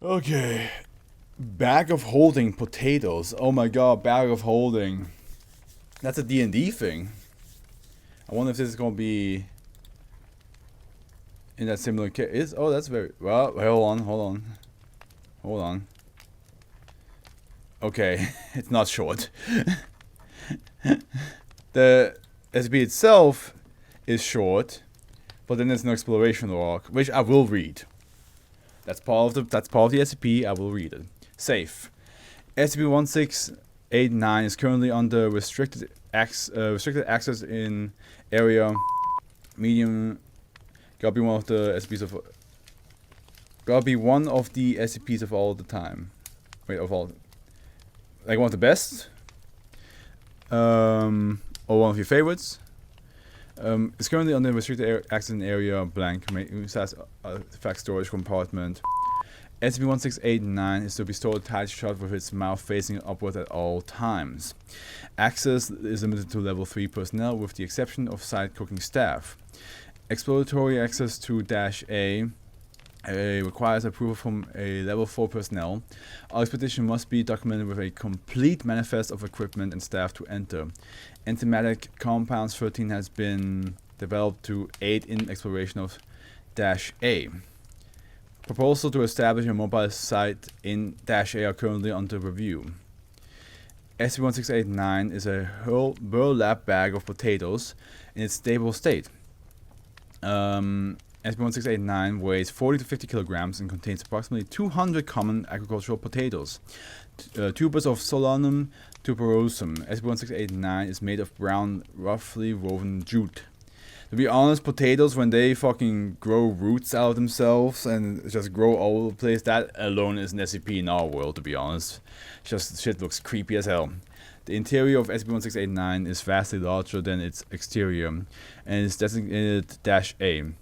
Okay. Bag of holding potatoes. Oh my god, bag of holding. That's a D&D thing. I wonder if this is gonna be in that similar case. Oh, that's very well. Hold on. Okay, it's not short. The SB itself is short, but then there's an exploration log, which I will read. That's part of the SCP. I will read it. Safe. SCP-1689 is currently under restricted access in area medium. Gotta be one of the SCPs of all the time. Wait, of all, like one of the best, or one of your favorites. It's currently under restricted access in area blank. Says fact storage compartment. SCP-1689 is to be stored tight shut with its mouth facing upward at all times. Access is limited to level 3 personnel with the exception of site cooking staff. Exploratory access to -A requires approval from a level 4 personnel. Our expedition must be documented with a complete manifest of equipment and staff to enter. Enzymatic compounds 13 has been developed to aid in exploration of -A. Proposal to establish a mobile site in -A are currently under review. SCP-1689 is a burlap bag of potatoes in its stable state. SCP-1689 weighs 40 to 50 kilograms and contains approximately 200 common agricultural potatoes. Tubers of Solanum tuberosum. SCP-1689 is made of brown, roughly woven jute. To be honest, potatoes, when they fucking grow roots out of themselves and just grow all over the place, that alone is an SCP in our world, to be honest. Just shit looks creepy as hell. The interior of SCP-1689 is vastly larger than its exterior, and is designated -A.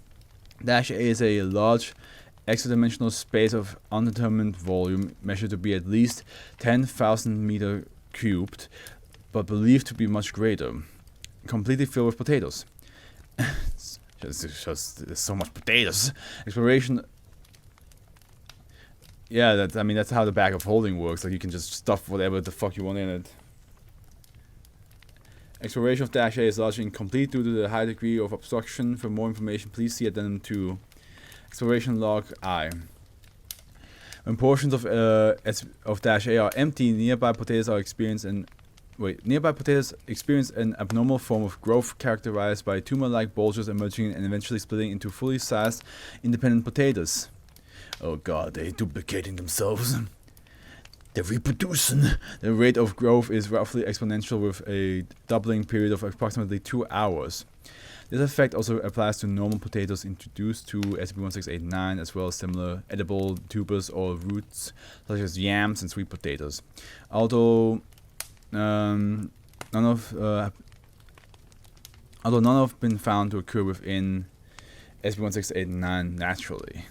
-A is a large extra-dimensional space of undetermined volume, measured to be at least 10,000 meter cubed, but believed to be much greater. Completely filled with potatoes. It's just there's so much potatoes. Exploration. Yeah, that's how the bag of holding works. Like, you can just stuff whatever the fuck you want in it. Exploration of -A is largely incomplete due to the high degree of obstruction. For more information, please see Addendum 2. Exploration log I. When portions of -A are empty, nearby potatoes experience an abnormal form of growth characterized by tumor-like bulges emerging and eventually splitting into fully sized, independent potatoes. Oh god, they're duplicating themselves. They're reproducing. The rate of growth is roughly exponential with a doubling period of approximately 2 hours. This effect also applies to normal potatoes introduced to SCP-1689, as well as similar edible tubers or roots such as yams and sweet potatoes. Although none have been found to occur within SCP-1689 naturally.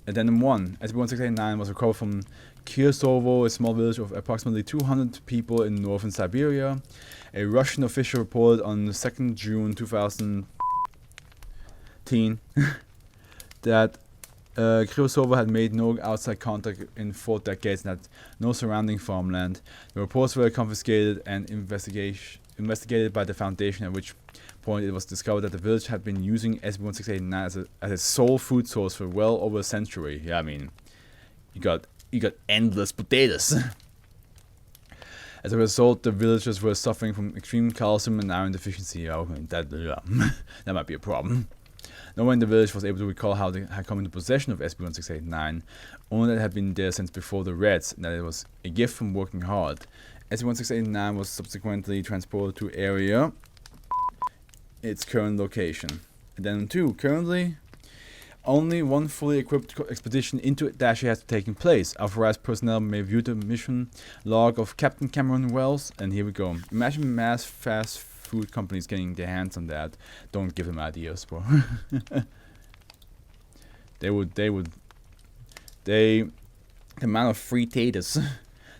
Addendum 1. SCP-1689 was recovered from Kirsovo, a small village of approximately 200 people in northern Siberia. A Russian official reported on the 2nd June 2010 that Kirsovo had made no outside contact in 4 decades and had no surrounding farmland. The reports were confiscated and investigated by the Foundation, at which point it was discovered that the village had been using SCP-1689 as a sole food source for well over a century. Yeah, I mean, you got endless potatoes. As a result, the villagers were suffering from extreme calcium and iron deficiency. Oh, that might be a problem. No one in the village was able to recall how they had come into possession of SCP-1689, only that it had been there since before the Reds, and that it was a gift from working hard. SCP-1689 was subsequently transported to area its current location. Addendum 2. Currently, only one fully equipped expedition into -A has taken place. Authorized personnel may view the mission log of Captain Cameron Wells, and here we go. Imagine mass fast food companies getting their hands on that. Don't give them ideas, bro. The amount of free taters,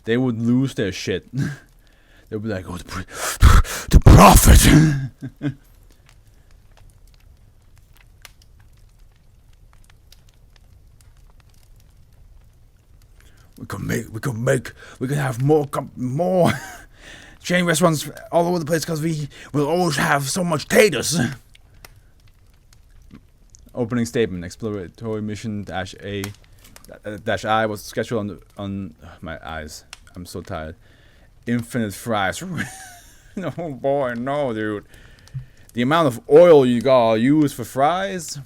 they would lose their shit. They'll be like, oh, the profit. We can have more chain restaurants all over the place because we will always have so much taters. Opening statement: exploratory mission -I was scheduled on my eyes. I'm so tired. Infinite fries. No boy, no dude. The amount of oil you gotta use for fries.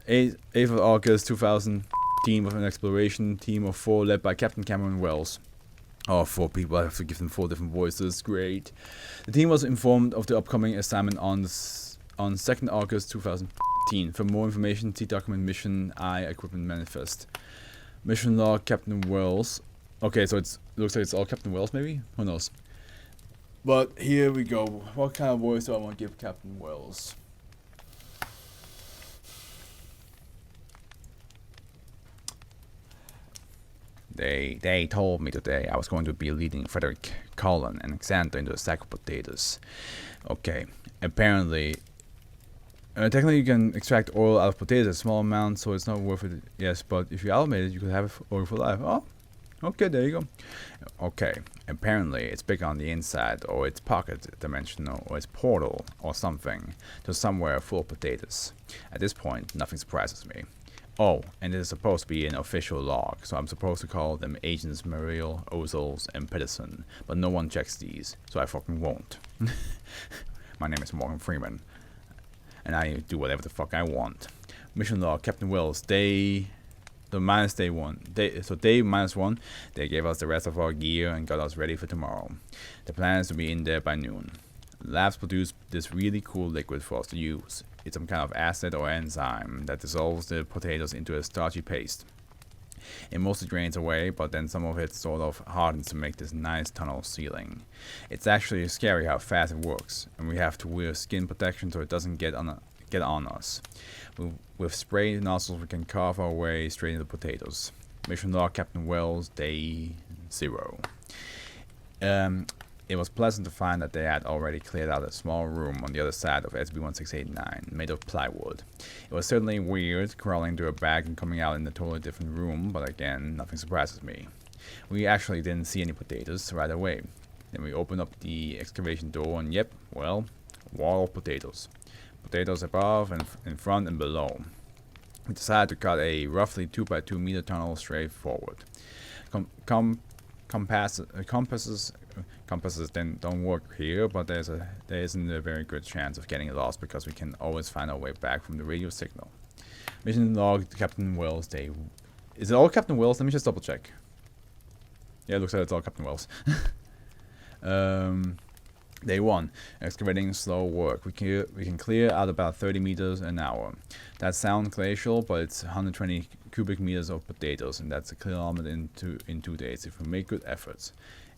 8th of August 2000. Team of an exploration team of 4 led by Captain Cameron Wells. Oh, 4 people. I have to give them 4 different voices. Great. The team was informed of the upcoming assignment on 2nd August 2015. For more information, see document Mission I Equipment Manifest. Mission log Captain Wells. Okay, so it looks like it's all Captain Wells, maybe? Who knows? But here we go. What kind of voice do I want to give Captain Wells? They told me today I was going to be leading Frederick, Colin, and Xander into a sack of potatoes. Okay, apparently, technically you can extract oil out of potatoes a small amount, so it's not worth it. Yes, but if you automate it, you could have oil for life. Oh, okay, there you go. Okay, apparently it's big on the inside, or it's pocket dimensional, or it's portal, or something, to somewhere full of potatoes. At this point, nothing surprises me. Oh, and it is supposed to be an official log, so I'm supposed to call them Agents Muriel, Ozels, and Peterson, but no one checks these, so I fucking won't. My name is Morgan Freeman, and I do whatever the fuck I want. Mission log, Captain Wells, day -1. Day -1, they gave us the rest of our gear and got us ready for tomorrow. The plan is to be in there by noon. Labs produce this really cool liquid for us to use. It's some kind of acid or enzyme that dissolves the potatoes into a starchy paste. It mostly drains away, but then some of it sort of hardens to make this nice tunnel sealing. It's actually scary how fast it works, and we have to wear skin protection so it doesn't get on us. With spray nozzles, we can carve our way straight into the potatoes. Mission log, Captain Wells, day 0. It was pleasant to find that they had already cleared out a small room on the other side of SB-1689, made of plywood. It was certainly weird, crawling into a bag and coming out in a totally different room, but again, nothing surprises me. We actually didn't see any potatoes right away. Then we opened up the excavation door and yep, well, wall of potatoes. Potatoes above and in front and below. We decided to cut a roughly 2 by 2 meter tunnel straight forward. Compasses then don't work here, but there isn't a very good chance of getting lost because we can always find our way back from the radio signal. Mission log, Captain Wells, day. Is it all Captain Wells? Let me just double check. Yeah, it looks like it's all Captain Wells. Day 1, excavating slow work. We can clear out about 30 meters an hour. That sounds glacial, but it's 120 cubic meters of potatoes, and that's a kilometer in 2 days if we make good efforts.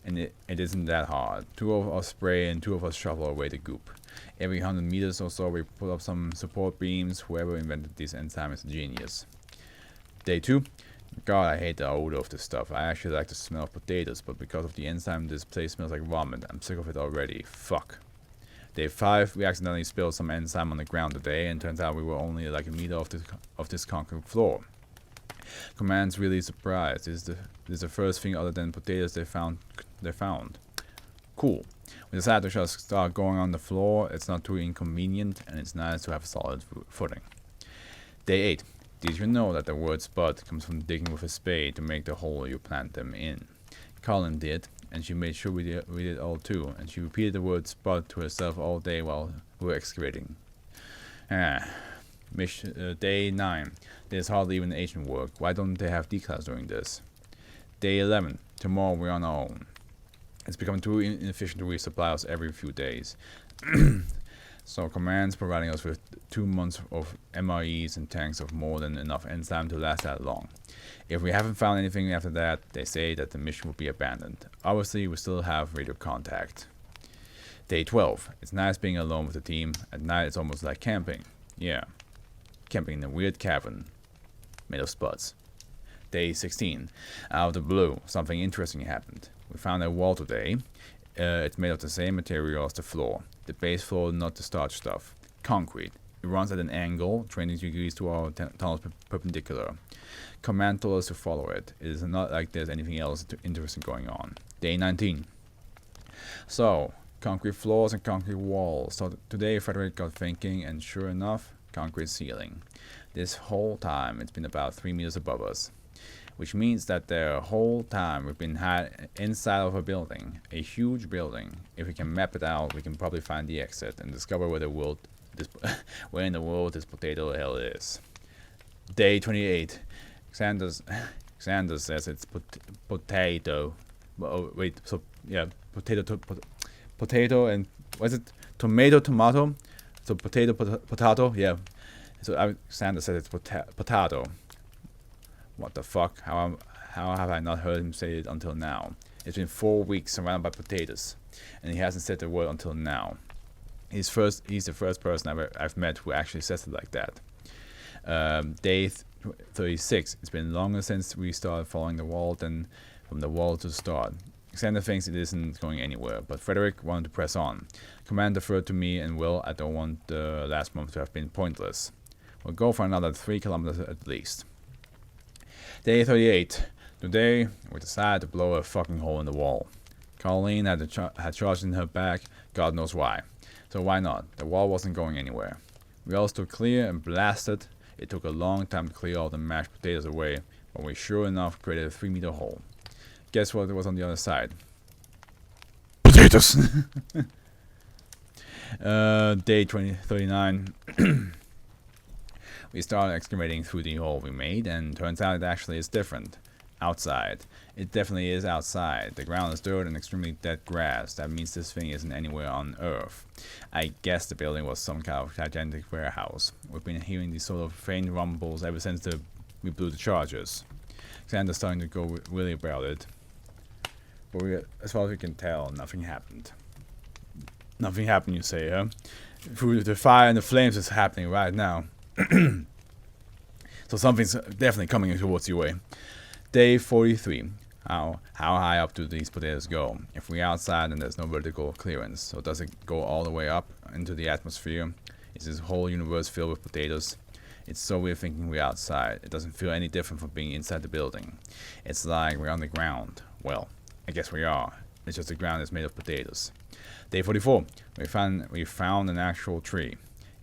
And it isn't that hard. 2 of us spray and 2 of us shovel away the goop. Every 100 meters or so we put up some support beams. Whoever invented this enzyme is a genius. Day 2. God, I hate the odor of this stuff. I actually like the smell of potatoes, but because of the enzyme, this place smells like vomit. I'm sick of it already. Fuck. Day 5, we accidentally spilled some enzyme on the ground today, and turns out we were only like a meter off this concrete floor. Command's really surprised. This is the first thing other than potatoes they found. Cool. We decided to just start going on the floor. It's not too inconvenient, and it's nice to have a solid footing. Day 8. Did you know that the word spud comes from digging with a spade to make the hole you plant them in? Colin did, and she made sure we did all too, and she repeated the word spud to herself all day while we were excavating. Day 9. There's hardly even Asian work. Why don't they have decals during this? Day 11. Tomorrow we're on our own. It's becoming too inefficient to resupply us every few days. So Command's providing us with 2 months of MREs and tanks of more than enough enzyme to last that long. If we haven't found anything after that, they say that the mission will be abandoned. Obviously, we still have radio contact. Day 12. It's nice being alone with the team. At night, it's almost like camping. Yeah. Camping in a weird cavern made of spuds. Day 16. Out of the blue, something interesting happened. We found a wall today. It's made of the same material as the floor. The base floor, not the starch stuff. Concrete. It runs at an angle, 20 degrees to our tunnel's perpendicular. Command told us to follow it. It is not like there's anything else interesting going on. Day 19. So, concrete floors and concrete walls. So today Frederick got thinking, and sure enough, concrete ceiling. This whole time it's been about 3 meters above us, which means that the whole time we've been inside of a building, a huge building. If we can map it out, we can probably find the exit and discover where where in the world this potato hell is. Day 28. Xander says it's potato. Oh wait, so yeah, potato and what is it? Tomato. So potato. Yeah. So Xander says it's potato. What the fuck? How have I not heard him say it until now? It's been 4 weeks surrounded by potatoes, and he hasn't said the word until now. He's the first person I've met who actually says it like that. Day 36. It's been longer since we started following the wall than from the wall to start. Xander thinks it isn't going anywhere, but Frederick wanted to press on. Command deferred to me, and I don't want the last month to have been pointless. We'll go for another 3 kilometers at least. Day 38. Today, we decided to blow a fucking hole in the wall. Colleen had charged in her back, God knows why. So why not? The wall wasn't going anywhere. We all stood clear and blasted. It took a long time to clear all the mashed potatoes away, but we sure enough created a 3-meter hole. Guess what was on the other side? Potatoes! Day 39. We started excavating through the hole we made, and turns out it actually is different. Outside. It definitely is outside. The ground is dirt and extremely dead grass. That means this thing isn't anywhere on Earth. I guess the building was some kind of gigantic warehouse. We've been hearing these sort of faint rumbles ever since we blew the charges. Xander's starting to go really about it. But as far as we can tell, nothing happened. Nothing happened, you say, huh? Through the fire and the flames is happening right now. So something's definitely coming towards your way. Day 43. How high up do these potatoes go? If we're outside and there's no vertical clearance, so does it go all the way up into the atmosphere? Is this whole universe filled with potatoes? It's so weird thinking we're outside. It doesn't feel any different from being inside the building. It's like we're on the ground. Well, I guess we are. It's just the ground is made of potatoes. Day 44. We found an actual tree.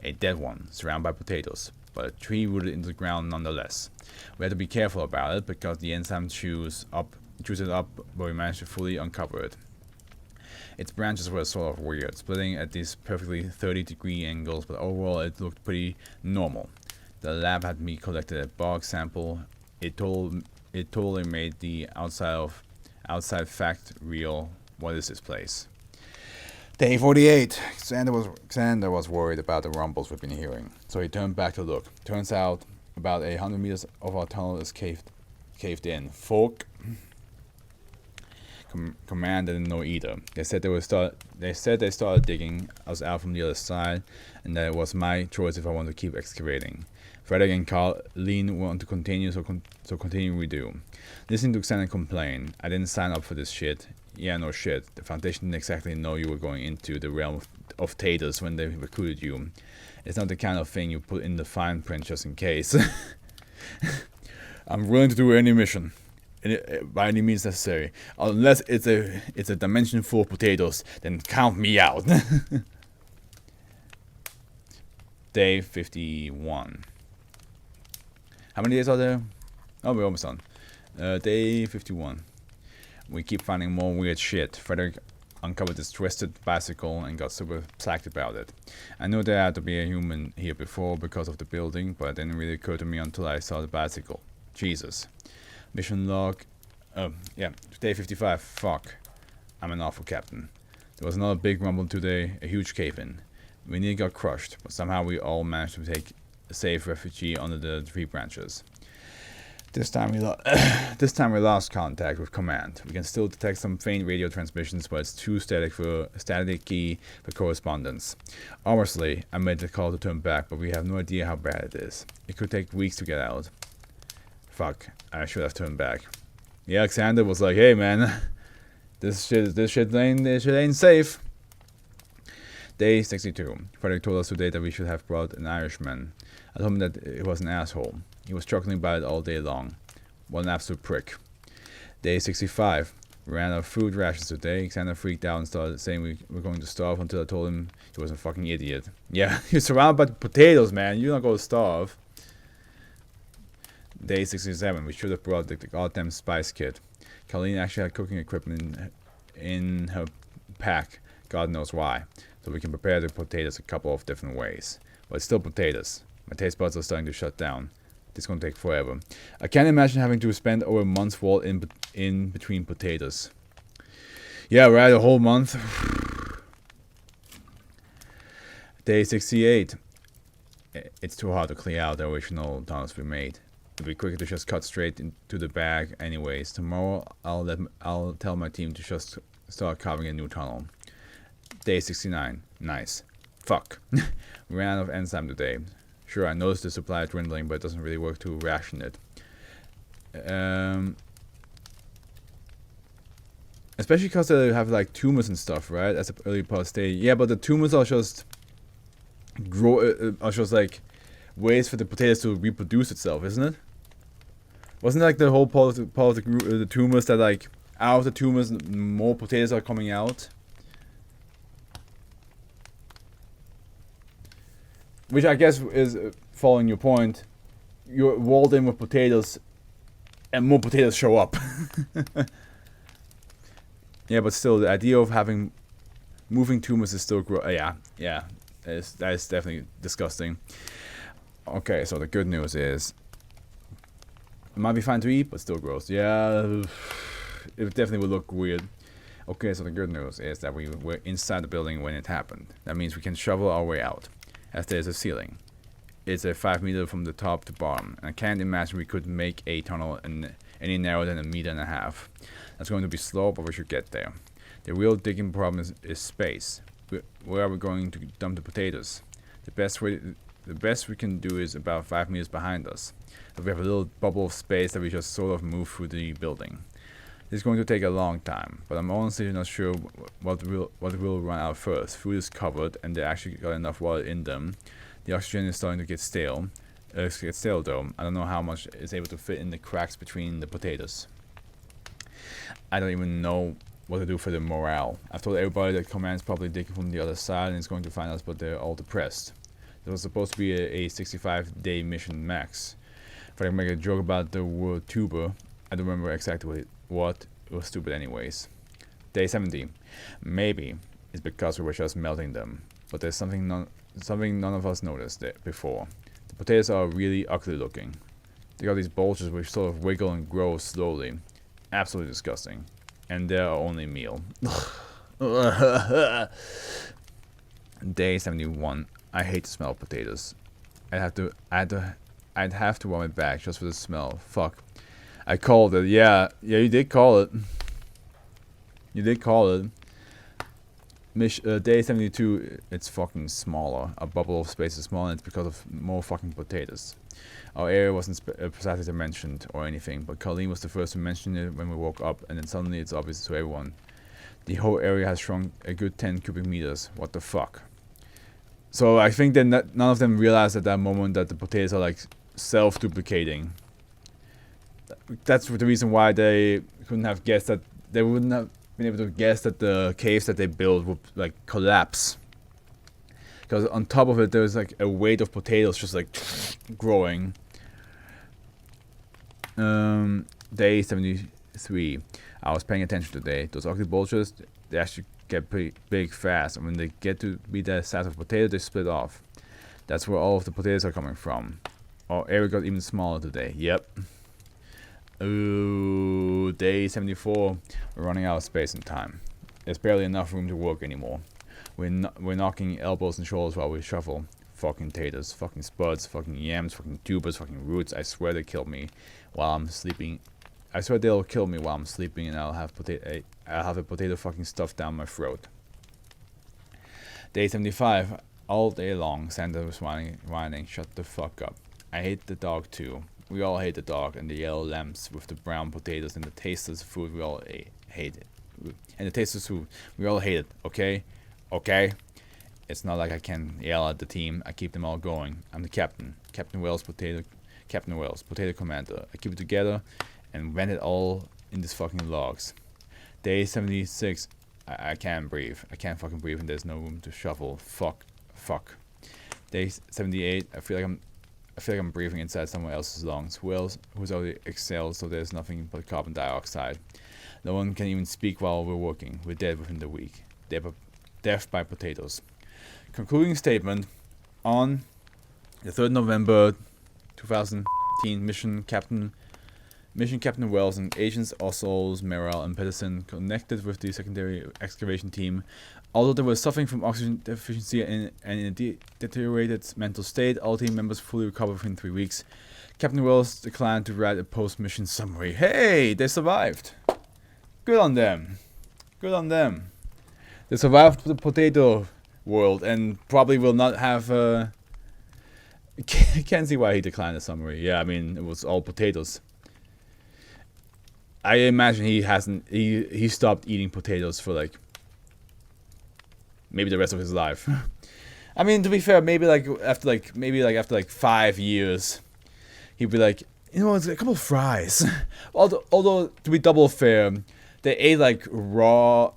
A dead one, surrounded by potatoes, but a tree rooted into the ground nonetheless. We had to be careful about it because the enzyme chews it up, but we managed to fully uncover it. Its branches were sort of weird, splitting at these perfectly 30-degree angles, but overall it looked pretty normal. The lab had me collected a bog sample. It totally made the outside fact real. What is this place? Day 48. Xander was worried about the rumbles we've been hearing, so he turned back to look. Turns out about 100 meters of our tunnel is caved in. Folk. Command didn't know either. They said they started digging us out from the other side, and that it was my choice if I wanted to keep excavating. Frederick and Colleen want to continue, so continue we do. Listening to Xander complain, I didn't sign up for this shit. Yeah, no shit. The Foundation didn't exactly know you were going into the realm of taters when they recruited you. It's not the kind of thing you put in the fine print just in case. I'm willing to do any mission, by any means necessary. Unless it's a dimension full of potatoes, then count me out. Day 51. How many days are there? Oh, we're almost done. Day 51. We keep finding more weird shit. Frederick uncovered this twisted bicycle and got super psyched about it. I knew there had to be a human here before because of the building, but it didn't really occur to me until I saw the bicycle. Jesus. Mission log. Oh, yeah. Day 55. Fuck. I'm an awful captain. There was another big rumble today, a huge cave-in. We nearly got crushed, but somehow we all managed to take a safe refugee under the tree branches. This time we lost contact with command. We can still detect some faint radio transmissions, but it's too staticky for correspondence. Obviously, I made the call to turn back, but we have no idea how bad it is. It could take weeks to get out. Fuck, I should have turned back. Yeah, Alexander was like, hey man, this shit ain't safe. Day 62. Frederick told us today that we should have brought an Irishman. I told him that he was an asshole. He was chuckling about it all day long. What an absolute prick. Day 65. We ran out of food rations today. Xander freaked out and started saying we were going to starve until I told him he was a fucking idiot. Yeah, you're surrounded by potatoes, man. You're not going to starve. Day 67. We should have brought the goddamn spice kit. Colleen actually had cooking equipment in her pack. God knows why. So we can prepare the potatoes a couple of different ways. But it's still potatoes. My taste buds are starting to shut down. This is going to take forever. I can't imagine having to spend over a month's wall in between potatoes. Yeah, right, a whole month. Day 68. It's too hard to clear out the original tunnels we made. It'd be quicker to just cut straight into the bag anyways. Tomorrow I'll tell my team to just start carving a new tunnel. Day 69. Nice. Fuck. We ran out of enzyme today. Sure, I noticed the supply dwindling, but it doesn't really work to ration it. Especially because they have like tumors and stuff, right? That's an early part stage. Yeah, but the tumors are just like ways for the potatoes to reproduce itself, isn't it? Wasn't like the whole part of the tumors that like out of the tumors more potatoes are coming out? Which I guess is, following your point, you're walled in with potatoes and more potatoes show up. Yeah, but still, the idea of having moving tumors is still yeah, that is definitely disgusting. Okay, so the good news is, it might be fine to eat, but still gross. Yeah, it definitely would look weird. Okay, so the good news is that we were inside the building when it happened. That means we can shovel our way out. As there's a ceiling. It's a 5 meter from the top to bottom, and I can't imagine we could make a tunnel any narrower than 1.5 meters. That's going to be slow, but we should get there. The real digging problem is space. Where are we going to dump the potatoes? The best we can do is about 5 meters behind us. So we have a little bubble of space that we just sort of move through the building. This is going to take a long time, but I'm honestly not sure what will run out first. Food is covered, and they actually got enough water in them. The oxygen is starting to get stale. Though. I don't know how much is able to fit in the cracks between the potatoes. I don't even know what to do for the morale. I've told everybody that command's probably digging from the other side and is going to find us, but they're all depressed. There was supposed to be a 65-day mission max. If I can make a joke about the word tuber, I don't remember exactly what it was stupid anyways. Day 70. Maybe it's because we were just melting them, but there's something none of us noticed before. The potatoes are really ugly looking. They got these bulges which sort of wiggle and grow slowly. Absolutely disgusting. And they're our only meal. Day 71. I hate the smell of potatoes. I'd have to warm it back just for the smell. Fuck. I called it. Yeah, you did call it. You did call it. Day 72, it's fucking smaller. A bubble of space is smaller, and it's because of more fucking potatoes. Our area wasn't precisely mentioned or anything, but Colleen was the first to mention it when we woke up, and then suddenly it's obvious to everyone. The whole area has shrunk a good 10 cubic meters. What the fuck? So I think that none of them realized at that moment that the potatoes are like self-duplicating. That's the reason why they couldn't have guessed that. They wouldn't have been able to guess that the caves that they built would like collapse, because on top of it there's like a weight of potatoes just like growing. Day 73. I was paying attention today. Those ugly bulges, they actually get pretty big fast, and when they get to be the size of potato, they split off. That's where all of the potatoes are coming from. Our area got even smaller today. Yep. Ooh, day 74. We're running out of space and time. There's barely enough room to work anymore. We're knocking elbows and shoulders while we shuffle. Fucking taters, fucking spuds, fucking yams, fucking tubers, fucking roots. I swear they kill me while I'm sleeping. I swear they'll kill me while I'm sleeping, and I'll have a potato fucking stuffed down my throat. Day 75. All day long, Santa was whining, shut the fuck up. I hate the dog too. We all hate the dog and the yellow lamps with the brown potatoes and the tasteless food. We all hate it. And the tasteless food, we all hate it. Okay. It's not like I can yell at the team. I keep them all going. I'm the captain. Captain Wells, Potato Commander. I keep it together and vent it all in these fucking logs. Day 76, I can't breathe. I can't fucking breathe and there's no room to shuffle. Fuck. Day 78, I feel like I'm breathing inside someone else's lungs. Wells, who's already exhaled, so there's nothing but carbon dioxide. No one can even speak while we're working. We're dead within the week. Death by potatoes. Concluding statement on the 3rd November 2015, Mission Captain Wells and Agents Ossols, Merrill, and Pedersen connected with the secondary excavation team. Although they were suffering from oxygen deficiency and in a deteriorated mental state, all team members fully recovered within 3 weeks. Captain Wells declined to write a post-mission summary. Hey, they survived. Good on them. They survived the potato world and probably will not have... Can't see why he declined the summary. Yeah, I mean, it was all potatoes. I imagine he stopped eating potatoes for like maybe the rest of his life. I mean, to be fair, maybe after 5 years, he'd be like, it's a couple of fries. although to be double fair, they ate like raw,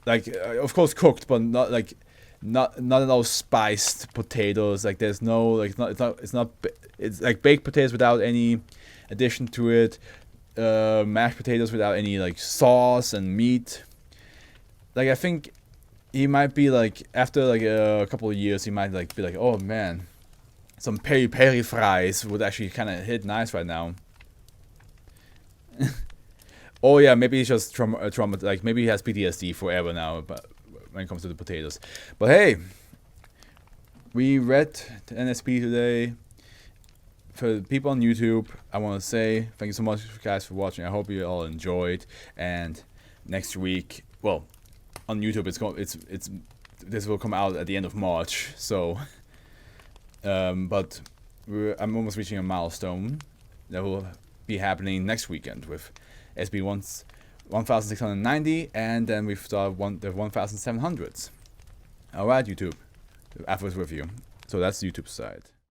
like of course cooked, but not like not at all spiced potatoes. Like there's no like it's like baked potatoes without any addition to it. Mashed potatoes without any like sauce and meat. Like I think he might be like after like a couple of years he might like be like, oh man, some peri peri fries would actually kind of hit nice right now. Oh yeah, maybe he's just trauma like maybe he has PTSD forever now, but when it comes to the potatoes. But hey, we read the NSP today. For the people on YouTube, I want to say thank you so much guys for watching. I hope you all enjoyed. And next week, well, on YouTube, this will come out at the end of March. So, but I'm almost reaching a milestone that will be happening next weekend with SB 1690, and then we've started the 1700s. All right, YouTube, AfroFluff with you. So that's the YouTube side.